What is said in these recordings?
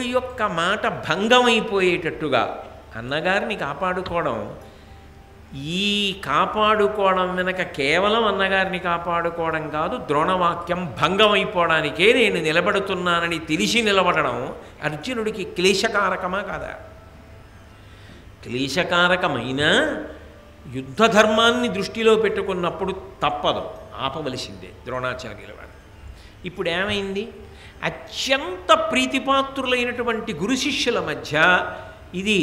ద్రోణుడి యొక్క మాట భంగమైపోయేటట్టుగా అన్నగారిని కాపాడుకోవడం, ఈ కాపాడుకోవడం వెనక కేవలం అన్నగారిని కాపాడుకోవడం కాదు, ద్రోణవాక్యం భంగమైపోవడానికే నేను నిలబడుతున్నానని తెలిసి నిలబడడం అర్జునుడికి క్లేశకారకమా కాదా? క్లేశకారకమైన యుద్ధ ధర్మాన్ని దృష్టిలో పెట్టుకున్నప్పుడు తప్పదు, ఆపవలసిందే ద్రోణాచార్యుల వారు. ఇప్పుడు ఏమైంది? అత్యంత ప్రీతిపాత్రులైనటువంటి గురు శిష్యుల మధ్య ఇది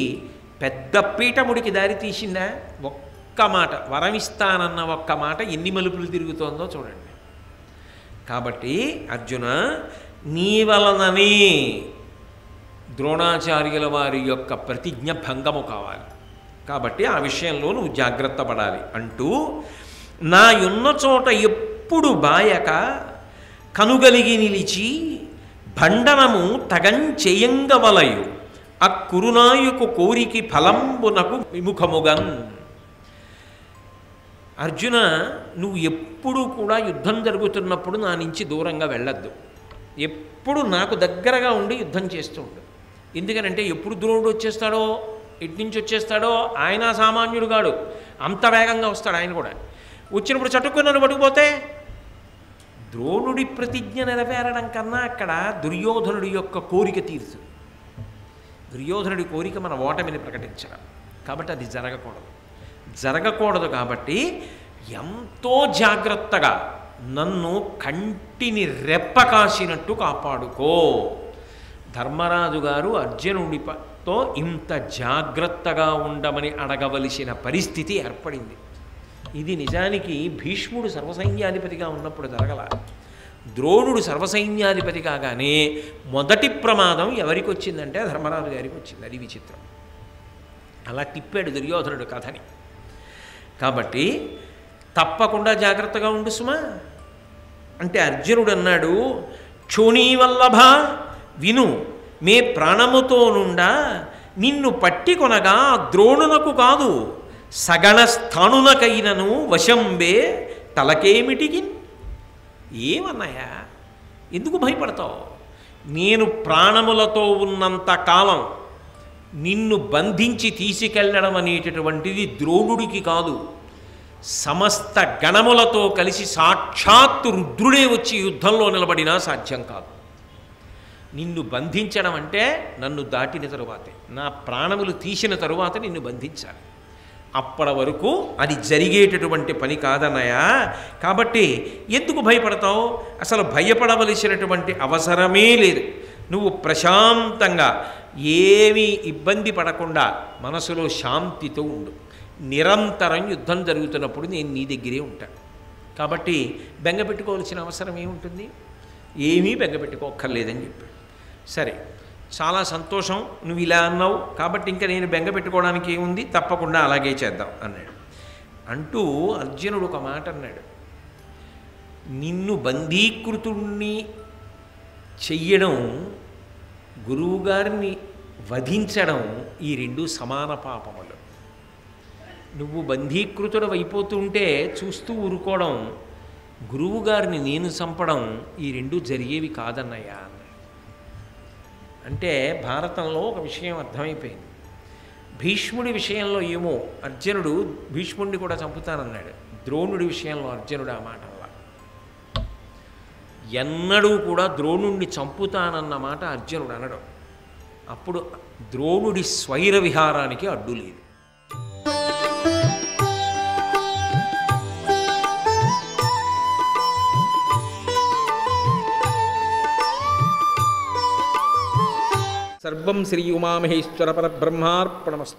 పెద్ద పీఠముడికి దారి తీసిందా? ఒక్క మాట, వరమిస్తానన్న ఒక్క మాట ఎన్ని మలుపులు తిరుగుతోందో చూడండి. కాబట్టి అర్జున, నీ వలననే ద్రోణాచార్యుల వారి యొక్క ప్రతిజ్ఞ భంగము కావాలి, కాబట్టి ఆ విషయంలో నువ్వు జాగ్రత్త పడాలి అంటూ, నా ఉన్న చోట ఎప్పుడు బాయక కనుగలిగి నిలిచి భండనము తగంచెయంగవలయు ఆ కురునాయుకు కోరికి ఫలంబునకు విముఖముగన్. అర్జున, నువ్వు ఎప్పుడూ కూడా యుద్ధం జరుగుతున్నప్పుడు నా నుంచి దూరంగా వెళ్ళొద్దు, ఎప్పుడు నాకు దగ్గరగా ఉండి యుద్ధం చేస్తూ ఉండు. ఎందుకనంటే ఎప్పుడు ద్రోణుడు వచ్చేస్తాడో, ఎటు నుంచి వచ్చేస్తాడో, ఆయన సామాన్యుడు కాడు, అంత వేగంగా వస్తాడు ఆయన కూడా. వచ్చినప్పుడు చటుక్కున్నాను పట్టుకుపోతే ద్రోణుడి ప్రతిజ్ఞ నెరవేరడం కన్నా అక్కడ దుర్యోధనుడి యొక్క కోరిక తీరుతుంది. దుర్యోధనుడి కోరిక మన ఓటమిని ప్రకటించడం, కాబట్టి అది జరగకూడదు. కాబట్టి ఎంతో జాగ్రత్తగా నన్ను కంటిని రెప్ప కాసినట్టు కాపాడుకో. ధర్మరాజు గారు అర్జునుడితో ఇంత జాగ్రత్తగా ఉండమని అడగవలసిన పరిస్థితి ఏర్పడింది. ఇది నిజానికి భీష్ముడు సర్వసైన్యాధిపతిగా ఉన్నప్పుడు జరగల. ద్రోణుడు సర్వసైన్యాధిపతి కాగానే మొదటి ప్రమాదం ఎవరికి వచ్చిందంటే ధర్మరాజు గారికి వచ్చింది. అది విచిత్రం. అలా తిప్పాడు దుర్యోధనుడు కథని. కాబట్టి తప్పకుండా జాగ్రత్తగా ఉండు సుమా అంటే అర్జునుడు అన్నాడు, క్షోణీవల్లభ విను, మే ప్రాణముతో నుండా నిన్ను పట్టికొనగా ద్రోణునకు కాదు, సగణ స్థానునకైనను వశంబే తలకేమిటికి. ఏమన్నాయా, ఎందుకు భయపడతావు? నేను ప్రాణములతో ఉన్నంత కాలం నిన్ను బంధించి తీసుకెళ్ళడం అనేటటువంటిది ద్రోణుడికి కాదు, సమస్త గణములతో కలిసి సాక్షాత్తు రుద్రుడే వచ్చి యుద్ధంలో నిలబడినా సాధ్యం కాదు. నిన్ను బంధించడం అంటే నన్ను దాటిన తరువాతే, నా ప్రాణములు తీసిన తరువాత నిన్ను బంధించాలి. అప్పటి వరకు అది జరిగేటటువంటి పని కాదన్నయా. కాబట్టి ఎందుకు భయపడతావు? అసలు భయపడవలసినటువంటి అవసరమే లేదు. నువ్వు ప్రశాంతంగా ఏమీ ఇబ్బంది పడకుండా మనసులో శాంతితో ఉండు. నిరంతరం యుద్ధం జరుగుతున్నప్పుడు నేను నీ దగ్గరే ఉంటాను. కాబట్టి బెంగ పెట్టుకోవాల్సిన అవసరం ఏముంటుంది? ఏమీ బెంగ పెట్టుకోక్కర్లేదని చెప్పాడు. సరే, చాలా సంతోషం, నువ్వు ఇలా అన్నావు కాబట్టి ఇంకా నేను బెంగ పెట్టుకోవడానికి ఏముంది, తప్పకుండా అలాగే చేద్దాం అన్నాడు. అంటూ అర్జునుడు ఒక మాట అన్నాడు, నిన్ను బంధీకృతుణ్ణి చెయ్యడం, గురువుగారిని వధించడం, ఈ రెండు సమాన పాపములు. నువ్వు బంధీకృతుడు అయిపోతుంటే చూస్తూ ఊరుకోవడం, గురువుగారిని నేను చంపడం, ఈ రెండు జరిగేవి కాదన్నయ్యా అన్నాడు. అంటే భారతంలో ఒక విషయం అర్థమైపోయింది. భీష్ముడి విషయంలో ఏమో అర్జునుడు భీష్ముడిని కూడా చంపుతానన్నాడు. ద్రోణుడి విషయంలో అర్జునుడు ఆ మాట వల్ల ఎన్నడూ కూడా ద్రోణుడిని చంపుతానన్న మాట అర్జునుడు అనడం. అప్పుడు ద్రోణుడి స్వైర విహారానికి అడ్డు లేదు. సర్వం శ్రీ ఉమామహేశ్వర పరబ్రహ్మార్పణమస్తు.